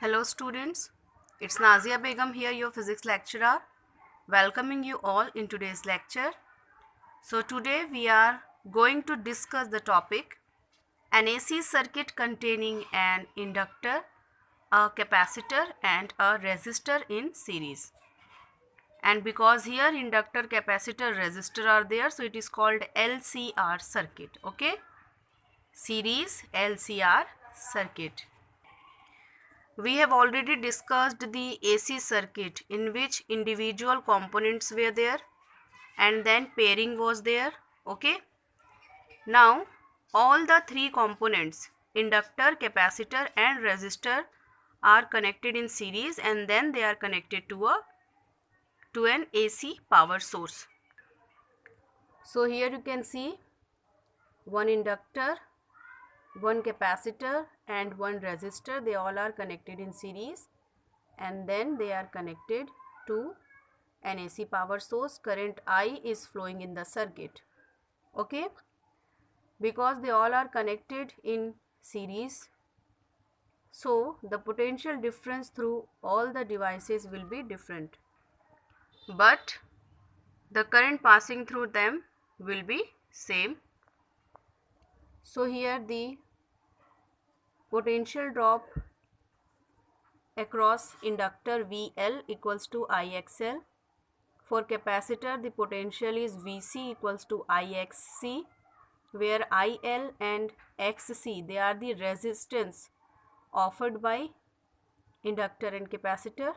Hello students, it's Nazia Begum here, your physics lecturer, welcoming you all in today's lecture. So today we are going to discuss the topic an AC circuit containing an inductor, a capacitor and a resistor in series. And because here inductor, capacitor, resistor are there, so it is called LCR circuit, okay? Series LCR circuit. We have already discussed the AC circuit in which individual components were there and then pairing was there. Okay. Now all the three components inductor, capacitor and resistor are connected in series and then they are connected to an AC power source. So here you can see one inductor, one capacitor and one resistor. They all are connected in series and then they are connected to an AC power source. Current I is flowing in the circuit. Okay, because they all are connected in series, so the potential difference through all the devices will be different, but the current passing through them will be same. So here the potential drop across inductor VL equals to IXL. For capacitor, the potential is Vc equals to Ixc, where IL and Xc, they are the resistance offered by inductor and capacitor.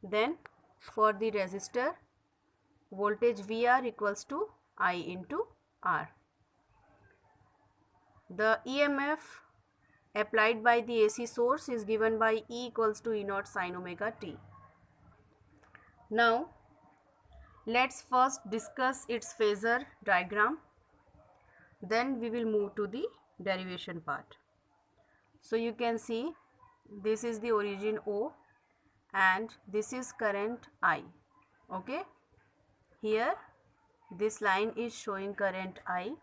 Then for the resistor, voltage VR equals to I into R. The EMF applied by the AC source is given by E equals to E naught sin omega t. Now let's first discuss its phasor diagram, then we will move to the derivation part. So you can see this is the origin O and this is current I. Okay, here this line is showing current I.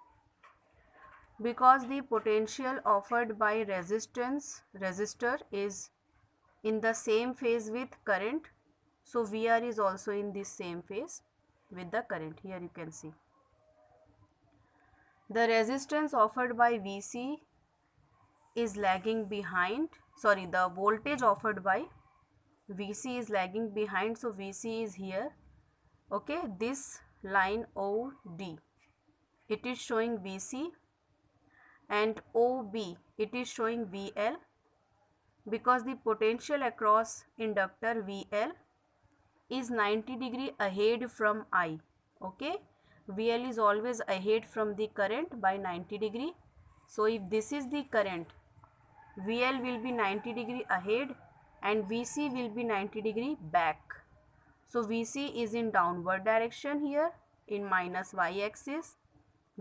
Because the potential offered by resistor is in the same phase with current, so VR is also in this same phase with the current. Here you can see the resistance offered by Vc is lagging behind, the voltage offered by Vc is lagging behind, so Vc is here. Okay, this line OD, it is showing Vc, and OB, it is showing VL, because the potential across inductor VL is 90 degree ahead from I. Okay, VL is always ahead from the current by 90 degree. So if this is the current, VL will be 90 degree ahead and Vc will be 90 degree back. So Vc is in downward direction here in minus y axis,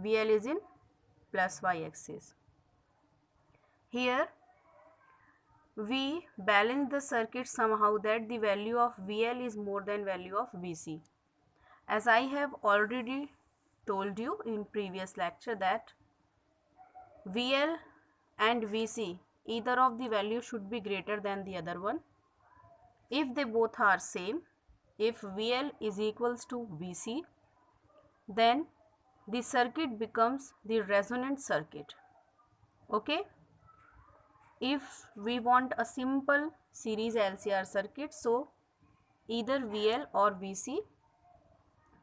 VL is in plus y axis. Here we balance the circuit somehow that the value of VL is more than value of Vc. As I have already told you in previous lecture that VL and Vc, either of the value should be greater than the other one. If they both are same, if VL is equals to Vc, then the circuit becomes the resonant circuit. Okay, if we want a simple series LCR circuit, so either VL or Vc,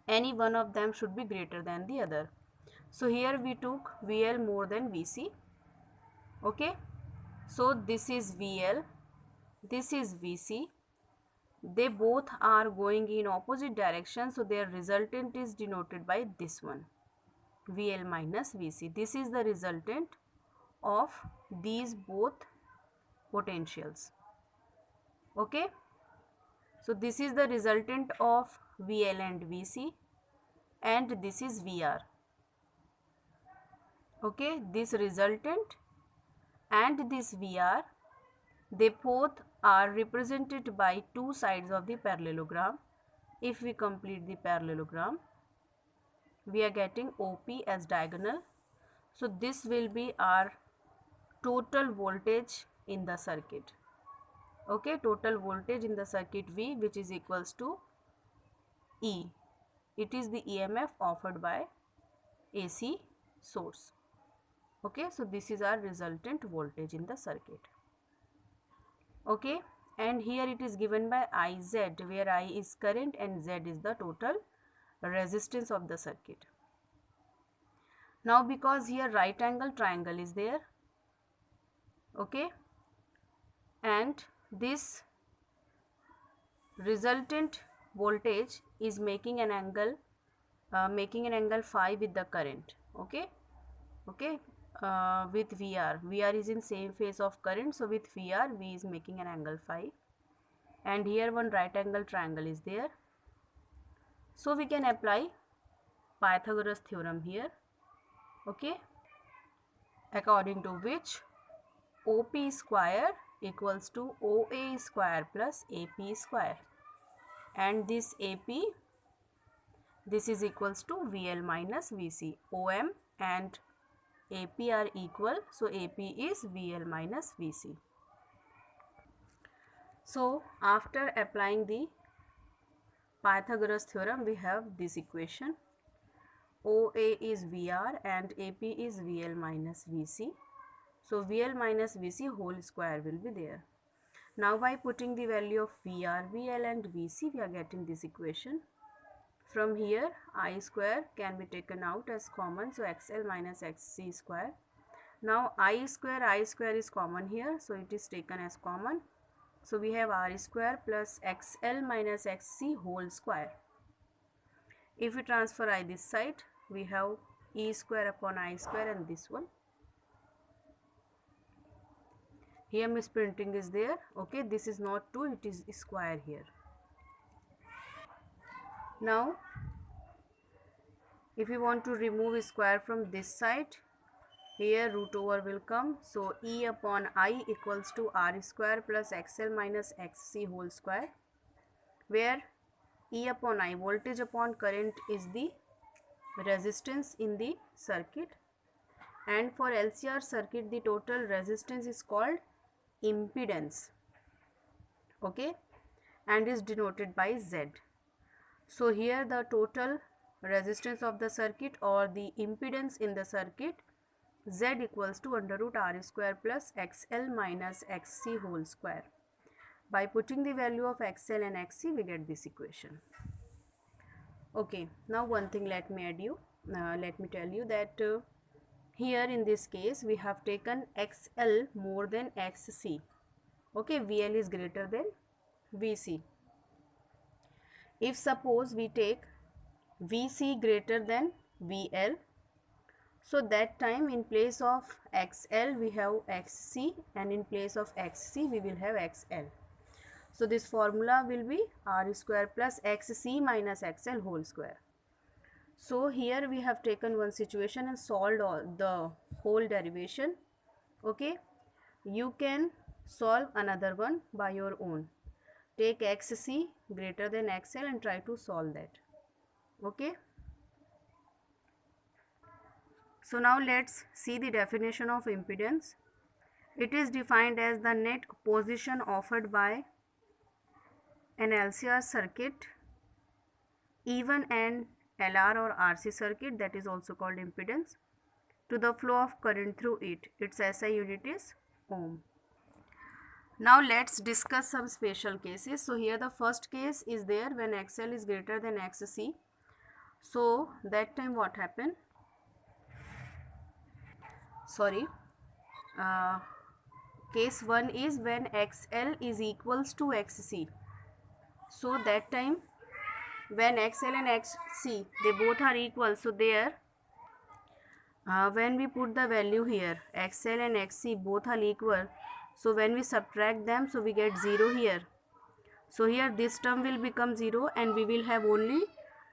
any one of them should be greater than the other. So here we took VL more than Vc. Okay, so this is VL, this is Vc, they both are going in opposite direction, so their resultant is denoted by this one, VL minus Vc. This is the resultant of these both potentials. Okay, so this is the resultant of VL and Vc, and this is VR. Okay, this resultant and this VR, they both are represented by two sides of the parallelogram. If we complete the parallelogram, we are getting OP as diagonal. So this will be our total voltage in the circuit. Okay, total voltage in the circuit V, which is equals to E. It is the EMF offered by AC source. Okay, so this is our resultant voltage in the circuit. Okay, and here it is given by IZ, where I is current and Z is the total resistance of the circuit. Now because here right angle triangle is there, okay, and this resultant voltage is making an angle phi with the current. Okay, with VR is in same phase of current, so with VR V is making an angle phi, and here one right angle triangle is there, so we can apply Pythagoras theorem here. Okay, according to which OP square equals to OA square plus AP square, and this AP, this is equals to VL minus VC. OM and AP are equal, so AP is VL minus VC. So after applying the Pythagoras theorem, we have this equation: OA is VR and AP is VL minus VC. So VL minus VC whole square will be there. Now by putting the value of VR, VL and VC, we are getting this equation. From here I square can be taken out as common, so XL minus XC square. Now I square is common here, so it is taken as common. So we have R square plus XL minus XC whole square. If we transfer I this side, we have E square upon I square, and this one. Here misprinting is there. Okay, this is not 2, it is square here. Now if you want to remove square from this side, here root over will come, so E upon I equals to R square plus XL minus XC whole square, where E upon I, voltage upon current, is the resistance in the circuit, and for LCR circuit the total resistance is called impedance. Okay, and is denoted by Z. So here the total resistance of the circuit or the impedance in the circuit, Z equals to under root R square plus XL minus XC whole square. By putting the value of XL and XC, we get this equation. Okay, now one thing let me tell you that here in this case we have taken XL more than XC. Okay, VL is greater than VC. If suppose we take VC greater than VL, so that time in place of XL we have XC, and in place of XC we will have XL. So this formula will be R square plus XC minus XL whole square. So here we have taken one situation and solved all the whole derivation. Okay, you can solve another one by your own. Take XC greater than XL and try to solve that. Okay, so now let's see the definition of impedance. It is defined as the net opposition offered by an LCR circuit, even an LR or RC circuit, that is also called impedance, to the flow of current through it. Its SI unit is ohm. Now let's discuss some special cases. So here the first case is there when XL is greater than XC. So that time what happened? Case 1 is when XL is equals to XC. So that time when XL and XC, they both are equal, so there when we put the value here, XL and XC both are equal, so when we subtract them, so we get 0 here. So here this term will become 0 and we will have only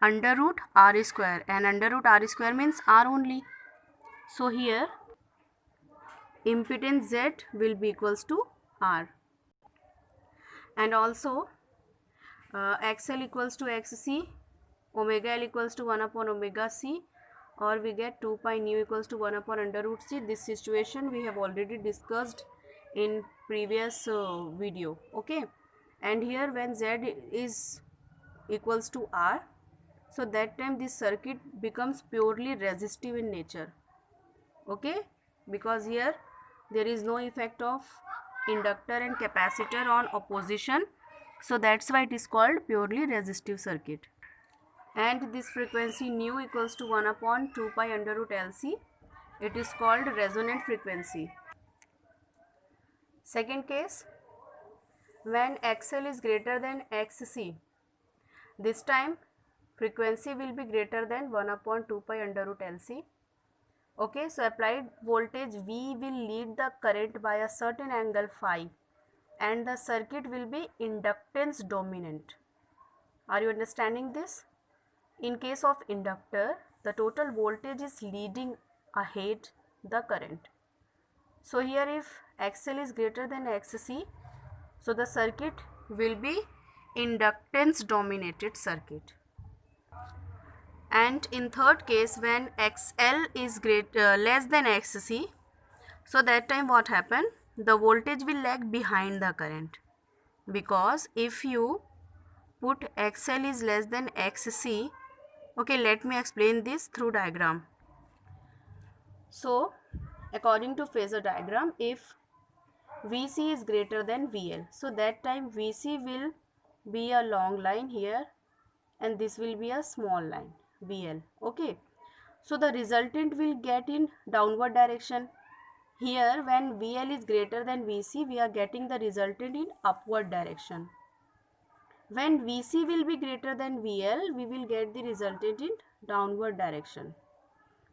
under root R square, and under root R square means R only. So here impedance Z will be equals to R, and also XL equals to XC, omega L equals to 1 upon omega C, or we get 2 pi nu equals to 1 upon under root C. This situation we have already discussed in previous video. Okay, and here when Z is equals to R, so that time this circuit becomes purely resistive in nature. Okay, because here there is no effect of inductor and capacitor on opposition, so that's why it is called purely resistive circuit. And this frequency nu equals to 1 upon 2 pi under root LC. It is called resonant frequency. Second case, when XL is greater than XC, this time frequency will be greater than 1 upon 2 pi under root LC. Okay, so applied voltage V will lead the current by a certain angle phi, and the circuit will be inductance dominant. Are you understanding this? In case of inductor, the total voltage is leading ahead the current. So here if XL is greater than XC, so the circuit will be inductance dominated circuit. And in third case, when XL is less than XC, so that time what happen? The voltage will lag behind the current, because if you put XL is less than XC, okay, let me explain this through diagram. So according to phasor diagram, if VC is greater than VL, so that time VC will be a long line here and this will be a small line VL. Okay, so the resultant will get in downward direction. Here when VL is greater than VC, we are getting the resultant in upward direction. When VC will be greater than VL, we will get the resultant in downward direction.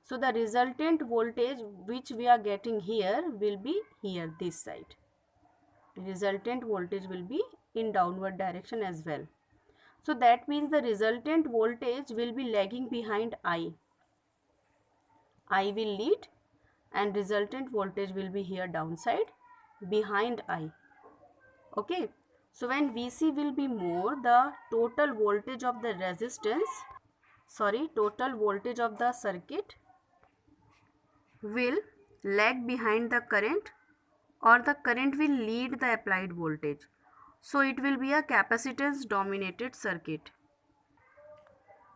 So the resultant voltage which we are getting here will be here, this side. Resultant voltage will be in downward direction as well. So that means the resultant voltage will be lagging behind I. I will lead and resultant voltage will be here downside behind I. Okay. So when VC will be more, the total voltage of the total voltage of the circuit will lag behind the current, or the current will lead the applied voltage. So it will be a capacitance dominated circuit.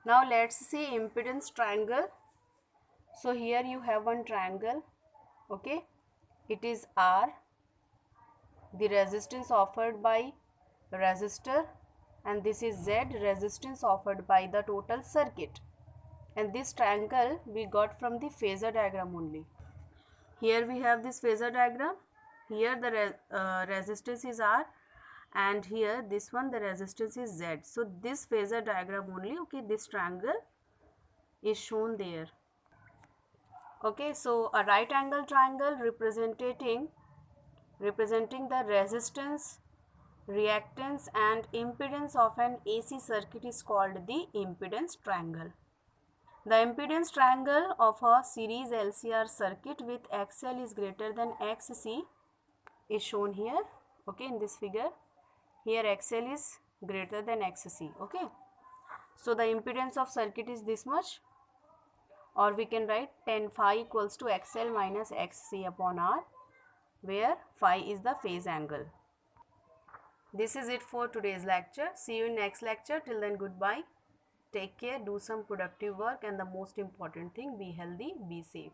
Now let's see impedance triangle. So here you have one triangle. Okay, it is R, the resistance offered by resistor, and this is Z, resistance offered by the total circuit. And this triangle we got from the phasor diagram only. Here we have this phasor diagram. Here the resistance is R, and here this one the resistance is Z. So this phasor diagram only, okay, this triangle is shown there. Okay, so a right angle triangle representing the resistance, reactance and impedance of an AC circuit is called the impedance triangle. The impedance triangle of a series LCR circuit with XL is greater than XC is shown here, okay, in this figure. Here XL is greater than XC, okay. So the impedance of circuit is this much, or we can write tan phi equals to XL minus XC upon R, where phi is the phase angle. This is it for today's lecture. See you in next lecture. Till then, goodbye. Take care, do some productive work, and the most important thing, be healthy, be safe.